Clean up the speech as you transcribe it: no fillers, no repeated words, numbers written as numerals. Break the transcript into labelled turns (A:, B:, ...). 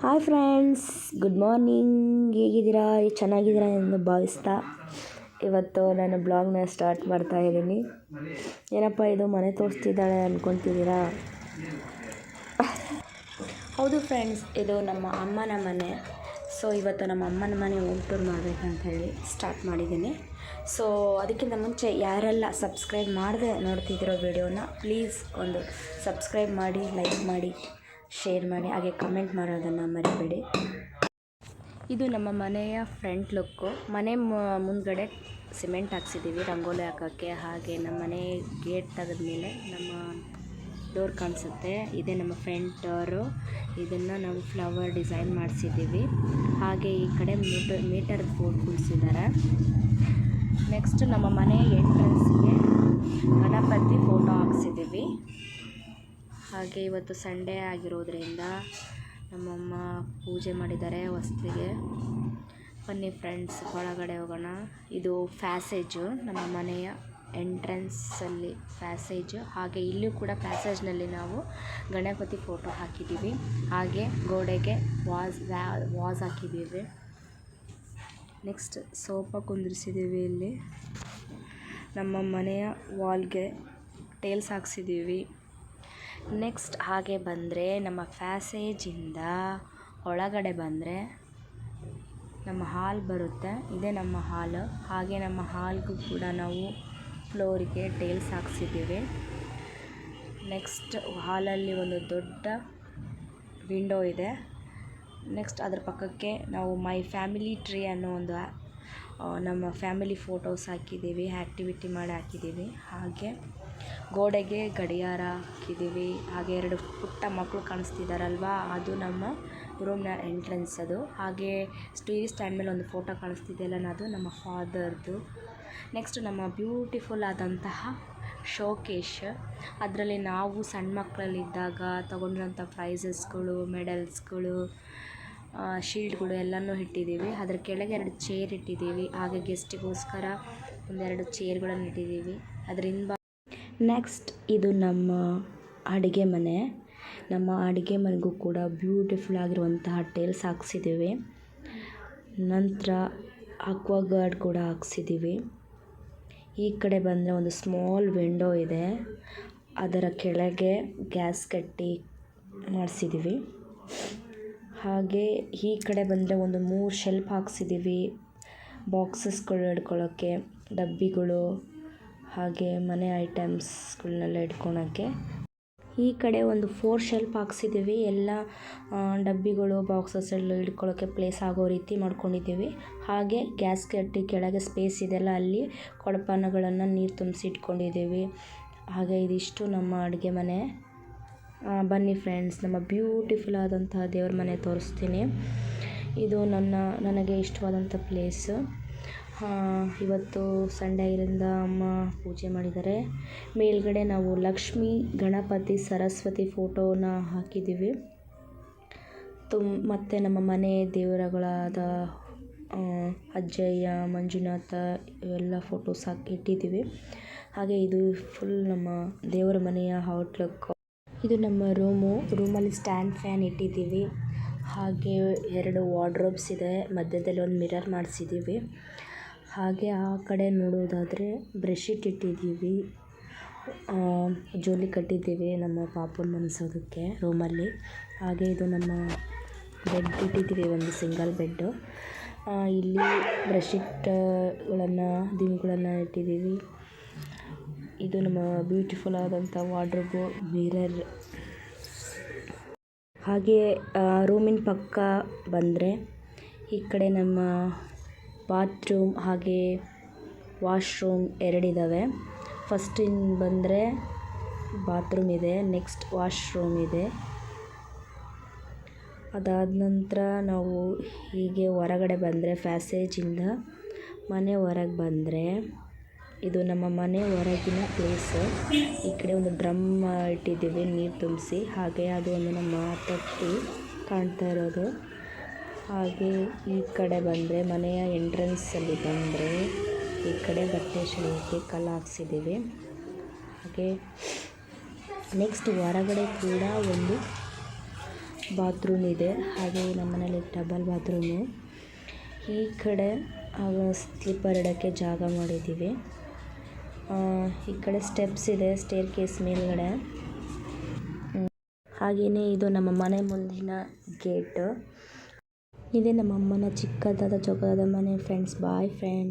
A: Hi friends, good morning. ಹೇಗಿದ್ದೀರಾ? ಚೆನ್ನಾಗಿದ್ದೀರಾ ಎಂದು ಭಾವಿಸ್ತಾ ಇವತ್ತು ನಾನು ಬ್ಲಾಗ್ನ ಸ್ಟಾರ್ಟ್ ಮಾಡ್ತಾ ಇದ್ದೀನಿ. ಏನಪ್ಪ ಇದು ಮನೆ ತೋರಿಸ್ತಿದ್ದಾಳೆ ಅಂದ್ಕೊತಿದ್ದೀರಾ? ಹೌದು ಫ್ರೆಂಡ್ಸ್, ಇದು ನಮ್ಮ ಅಮ್ಮನ ಮನೆ. ಸೊ ಇವತ್ತು ನಮ್ಮ ಅಮ್ಮನ ಮನೆ ಹೋಮ್ ಟೂರ್ ಮಾಡಬೇಕಂತ ಹೇಳಿ ಸ್ಟಾರ್ಟ್ ಮಾಡಿದ್ದೀನಿ. ಸೊ ಅದಕ್ಕಿಂತ ಮುಂಚೆ ಯಾರೆಲ್ಲ ಸಬ್ಸ್ಕ್ರೈಬ್ ಮಾಡದೆ ನೋಡ್ತಿದ್ದೀರೋ ವಿಡಿಯೋನ ಪ್ಲೀಸ್ ಒಂದು ಸಬ್ಸ್ಕ್ರೈಬ್ ಮಾಡಿ, ಲೈಕ್ ಮಾಡಿ, ಶೇರ್ ಮಾಡಿ, ಹಾಗೆ ಕಮೆಂಟ್ ಮಾಡೋದನ್ನು ಮರಿಬೇಡಿ. ಇದು ನಮ್ಮ ಮನೆಯ ಫ್ರಂಟ್ ಲುಕ್ಕು. ಮನೆ ಮುಂದ್ಗಡೆ ಸಿಮೆಂಟ್ ಹಾಕ್ಸಿದ್ದೀವಿ ರಂಗೋಲಿ ಹಾಕೋಕ್ಕೆ. ಹಾಗೆ ನಮ್ಮ ಮನೆ ಗೇಟ್ ತೆಗೆದ್ಮೇಲೆ ನಮ್ಮ ಡೋರ್ ಕಾಣಿಸುತ್ತೆ. ಇದೇ ನಮ್ಮ ಫ್ರಂಟ್ ಡೋರು. ಇದನ್ನು ನಾವು ಫ್ಲವರ್ ಡಿಸೈನ್ ಮಾಡಿಸಿದ್ದೀವಿ. ಹಾಗೆ ಈ ಕಡೆ ಮೀಟರ್ ಬೋರ್ಡ್ ಕುಳಿಸಿದ್ದಾರೆ. ನೆಕ್ಸ್ಟ್ ನಮ್ಮ ಮನೆ ಎಂಟ್ರೆನ್ಸ್ಗೆ ಗಣಪತಿ ಫೋಟೋ ಹಾಕ್ಸಿದ್ದೀವಿ. ಹಾಗೆ ಇವತ್ತು ಸಂಡೇ ಆಗಿರೋದ್ರಿಂದ ನಮ್ಮಮ್ಮ ಪೂಜೆ ಮಾಡಿದ್ದಾರೆ ಹೊಸ್ತಿಗೆ. ಬನ್ನಿ ಫ್ರೆಂಡ್ಸ್, ಒಳಗಡೆ ಹೋಗೋಣ. ಇದು ಪ್ಯಾಸೇಜು, ನಮ್ಮ ಮನೆಯ ಎಂಟ್ರೆನ್ಸಲ್ಲಿ ಪ್ಯಾಸೇಜು. ಹಾಗೆ ಇಲ್ಲೂ ಕೂಡ ಪ್ಯಾಸೇಜ್ನಲ್ಲಿ ನಾವು ಗಣಪತಿ ಫೋಟೋ ಹಾಕಿದ್ದೀವಿ. ಹಾಗೆ ಗೋಡೆಗೆ ವಾಸ್ ಹಾಕಿದ್ದೀವಿ. ನೆಕ್ಸ್ಟ್ ಸೋಫಾ ಕುಂದಿರಿಸಿದ್ದೀವಿ. ಇಲ್ಲಿ ನಮ್ಮ ಮನೆಯ ವಾಲ್ಗೆ ಟೇಲ್ಸ್ ಹಾಕ್ಸಿದ್ದೀವಿ. ನೆಕ್ಸ್ಟ್ ಹಾಗೆ ಬಂದರೆ ನಮ್ಮ ಪ್ಯಾಸೇಜಿಂದ ಒಳಗಡೆ ಬಂದರೆ ನಮ್ಮ ಹಾಲ್ ಬರುತ್ತೆ. ಇದೇ ನಮ್ಮ ಹಾಲು. ಹಾಗೆ ನಮ್ಮ ಹಾಲ್ಗೂ ಕೂಡ ನಾವು ಫ್ಲೋರಿಗೆ ಟೇಲ್ಸ್ ಹಾಕ್ಸಿದ್ದೀವಿ. ನೆಕ್ಸ್ಟ್ ಹಾಲಲ್ಲಿ ಒಂದು ದೊಡ್ಡ ವಿಂಡೋ ಇದೆ. ನೆಕ್ಸ್ಟ್ ಅದ್ರ ಪಕ್ಕಕ್ಕೆ ನಾವು ಮೈ ಫ್ಯಾಮಿಲಿ ಟ್ರೀ ಅನ್ನೋ ಒಂದು ನಮ್ಮ ಫ್ಯಾಮಿಲಿ ಫೋಟೋಸ್ ಹಾಕಿದ್ದೀವಿ, ಆ್ಯಕ್ಟಿವಿಟಿ ಮಾಡಿ ಹಾಕಿದ್ದೀವಿ. ಹಾಗೆ ಗೋಡೆಗೆ ಗಡಿಯಾರ ಹಾಕಿದ್ದೀವಿ. ಹಾಗೆ 2 ಪುಟ್ಟ ಮಕ್ಕಳು ಕಾಣಿಸ್ತಿದ್ದಾರಲ್ವಾ, ಅದು ನಮ್ಮ ರೂಮ್ನ ಎಂಟ್ರೆನ್ಸ್ ಅದು. ಹಾಗೆ ಟಿವಿ ಸ್ಟ್ಯಾಂಡ್ ಮೇಲೆ ಒಂದು ಫೋಟೋ ಕಾಣಿಸ್ತಿದೆಯಲ್ಲ, ಅದು ನಮ್ಮ ಫಾದರ್ದು. ನೆಕ್ಸ್ಟ್ ನಮ್ಮ ಬ್ಯೂಟಿಫುಲ್ ಆದಂತಹ ಶೋಕೇಶ್. ಅದರಲ್ಲಿ ನಾವು ಸಣ್ಣ ಮಕ್ಕಳಲ್ಲಿದ್ದಾಗ ತಗೊಂಡಿರೋಂಥ ಪ್ರೈಸಸ್ಗಳು, ಮೆಡಲ್ಸ್ಗಳು, ಶೀಲ್ಡ್ಗಳು ಎಲ್ಲನೂ ಇಟ್ಟಿದ್ದೀವಿ. ಅದರ ಕೆಳಗೆ 2 ಚೇರ್ ಇಟ್ಟಿದ್ದೀವಿ. ಹಾಗೆ ಗೆಸ್ಟಿಗೋಸ್ಕರ 2 ಚೇರ್ಗಳನ್ನು ಇಟ್ಟಿದ್ದೀವಿ. ಅದರಿಂದ ನೆಕ್ಸ್ಟ್ ಇದು ನಮ್ಮ ಅಡುಗೆ ಮನೆ. ನಮ್ಮ ಅಡುಗೆ ಮನೆಗೂ ಕೂಡ ಬ್ಯೂಟಿಫುಲ್ ಆಗಿರುವಂತಹ ಟೇಲ್ಸ್ ಹಾಕ್ಸಿದ್ದೀವಿ. ನಂತರ ಅಕ್ವಾಗಾರ್ಡ್ ಕೂಡ ಹಾಕ್ಸಿದ್ದೀವಿ. ಈ ಕಡೆ ಬಂದರೆ ಒಂದು ಸ್ಮಾಲ್ ವಿಂಡೋ ಇದೆ. ಅದರ ಕೆಳಗೆ ಗ್ಯಾಸ್ ಕಟ್ಟಿ ಮಾಡಿಸಿದ್ದೀವಿ. ಹಾಗೆ ಈ ಕಡೆ ಬಂದರೆ ಒಂದು 3 ಶೆಲ್ಫ್ ಹಾಕ್ಸಿದ್ದೀವಿ. ಬಾಕ್ಸಸ್ಗಳು ಇಟ್ಕೊಳ್ಳೋಕ್ಕೆ, ಡಬ್ಬಿಗಳು, ಹಾಗೆ ಮನೆ ಐಟಮ್ಸ್ಗಳನ್ನೆಲ್ಲ ಇಟ್ಕೊಳಕ್ಕೆ. ಈ ಕಡೆ ಒಂದು 4 ಶೆಲ್ಫ್ ಹಾಕ್ಸಿದ್ದೀವಿ. ಎಲ್ಲ ಡಬ್ಬಿಗಳು, ಬಾಕ್ಸಸ್ ಎಲ್ಲ ಇಟ್ಕೊಳ್ಳೋಕ್ಕೆ ಪ್ಲೇಸ್ ಆಗೋ ರೀತಿ ಮಾಡ್ಕೊಂಡಿದ್ದೀವಿ. ಹಾಗೆ ಗ್ಯಾಸ್ ಕಟ್ಟಿ ಕೆಳಗೆ ಸ್ಪೇಸ್ ಇದೆಲ್ಲ, ಅಲ್ಲಿ ಕೊಡಪಾನಗಳನ್ನು ನೀರು ತುಂಬಿಸಿ ಇಟ್ಕೊಂಡಿದ್ದೀವಿ. ಹಾಗೆ ಇದಿಷ್ಟು ನಮ್ಮ ಅಡುಗೆ ಮನೆ. ಬನ್ನಿ ಫ್ರೆಂಡ್ಸ್, ನಮ್ಮ ಬ್ಯೂಟಿಫುಲ್ ಆದಂತಹ ದೇವ್ರ ಮನೆ ತೋರಿಸ್ತೀನಿ. ಇದು ನನಗೆ ಇಷ್ಟವಾದಂಥ ಪ್ಲೇಸು. ಇವತ್ತು ಸಂಡೇ ಆಗಿರೋದ್ರಿಂದ ಅಮ್ಮ ಪೂಜೆ ಮಾಡಿದ್ದಾರೆ. ಮೇಲ್ಗಡೆ ನಾವು ಲಕ್ಷ್ಮಿ, ಗಣಪತಿ, ಸರಸ್ವತಿ ಫೋಟೋನ ಹಾಕಿದ್ದೀವಿ. ಮತ್ತು ನಮ್ಮ ಮನೆ ದೇವರುಗಳಾದ ಅಜ್ಜಯ್ಯ, ಮಂಜುನಾಥ ಇವೆಲ್ಲ ಫೋಟೋಸ್ ಇಟ್ಟಿದ್ದೀವಿ. ಹಾಗೆ ಇದು ಫುಲ್ ನಮ್ಮ ದೇವರ ಮನೆಯ ಔಟ್ಲುಕ್. ಇದು ನಮ್ಮ ರೂಮಲ್ಲಿ ಸ್ಟ್ಯಾಂಡ್ ಫ್ಯಾನ್ ಇಟ್ಟಿದ್ದೀವಿ. ಹಾಗೆ 2 ವಾರ್ಡ್ರೋಬ್ಸ್ ಇದೆ. ಮಧ್ಯದಲ್ಲಿ ಒಂದು ಮಿರರ್ ಮಾಡಿಸಿದ್ದೀವಿ. ಹಾಗೆ ಆ ಕಡೆ ನೋಡೋದಾದರೆ ಬ್ರೆಡ್ಶೀಟ್ ಇಟ್ಟಿದ್ದೀವಿ, ಜೋಲಿ ಕಟ್ಟಿದ್ದೀವಿ ನಮ್ಮ ಪಾಪುನ ಮನಸೋದಕ್ಕೆ ರೂಮಲ್ಲಿ. ಹಾಗೆ ಇದು ನಮ್ಮ ಬೆಡ್ ಇಟ್ಟಿದ್ದೀವಿ, ಒಂದು ಸಿಂಗಲ್ ಬೆಡ್ಡು. ಇಲ್ಲಿ ಬ್ರೆಡ್ಶೀಟ್ಗಳನ್ನು, ದಿಂಬುಗಳನ್ನು ಇಟ್ಟಿದ್ದೀವಿ. ಇದು ನಮ್ಮ ಬ್ಯೂಟಿಫುಲ್ ಆದಂಥ ವಾರ್ಡ್ರೋಬು, ಮಿರರ್. ಹಾಗೆ ರೂಮಿನ ಪಕ್ಕ ಬಂದರೆ ಈ ಕಡೆ ನಮ್ಮ ಬಾತ್ರೂಮ್ ಹಾಗೆ ವಾಶ್ರೂಮ್ 2 ಇದ್ದಾವೆ. ಫಸ್ಟಿನ ಬಂದರೆ ಬಾತ್ರೂಮ್ ಇದೆ, ನೆಕ್ಸ್ಟ್ ವಾಶ್ರೂಮ್ ಇದೆ. ಅದಾದ ನಂತರ ನಾವು ಹೀಗೆ ಹೊರಗಡೆ ಬಂದರೆ ಪ್ಯಾಸೇಜಿಂದ ಮನೆ ಹೊರಗೆ ಬಂದರೆ ಇದು ನಮ್ಮ ಮನೆ ಹೊರಗಿನ ಪ್ಲೇಸು. ಈ ಕಡೆ ಒಂದು ಡ್ರಮ್ ಇಟ್ಟಿದ್ದೀವಿ ನೀರು ತುಂಬಿಸಿ. ಹಾಗೆ ಅದು ಒಂದು ನಮ್ಮ ತೊಟ್ಟಿ ಕಾಣ್ತಾ ಇರೋದು. ಹಾಗೆ ಈ ಕಡೆ ಬಂದರೆ ಮನೆಯ ಎಂಟ್ರೆನ್ಸಲ್ಲಿ ಬಂದರೆ ಈ ಕಡೆ ಬಟ್ಟೆ ಶೆಲ್ಫ್ಗೆ ಕಲ್ಲು ಹಾಕ್ಸಿದ್ದೀವಿ. ಹಾಗೆ ನೆಕ್ಸ್ಟ್ ಹೊರಗಡೆ ಕೂಡ ಒಂದು ಬಾತ್ರೂಮ್ ಇದೆ. ಹಾಗೆ ನಮ್ಮ ಮನೇಲಿ ಡಬಲ್ ಬಾತ್ರೂಮು. ಈ ಕಡೆ ಸ್ಲಿಪ್ಪರ್ ಇಡೋಕ್ಕೆ ಜಾಗ ಮಾಡಿದ್ದೀವಿ. ಈ ಕಡೆ ಸ್ಟೆಪ್ಸ್ ಇದೆ, ಸ್ಟೇರ್ ಕೇಸ್ ಮೇಲ್ಗಡೆ. ಹಾಗೆಯೇ ಇದು ನಮ್ಮ ಮನೆ ಮುಂದಿನ ಗೇಟ್. ಇದೇ ನಮ್ಮ ಅಮ್ಮನ ಚಿಕ್ಕದಾದ ಜೋಕಾದ ಮನೆ ಫ್ರೆಂಡ್ಸ್. Boy friend.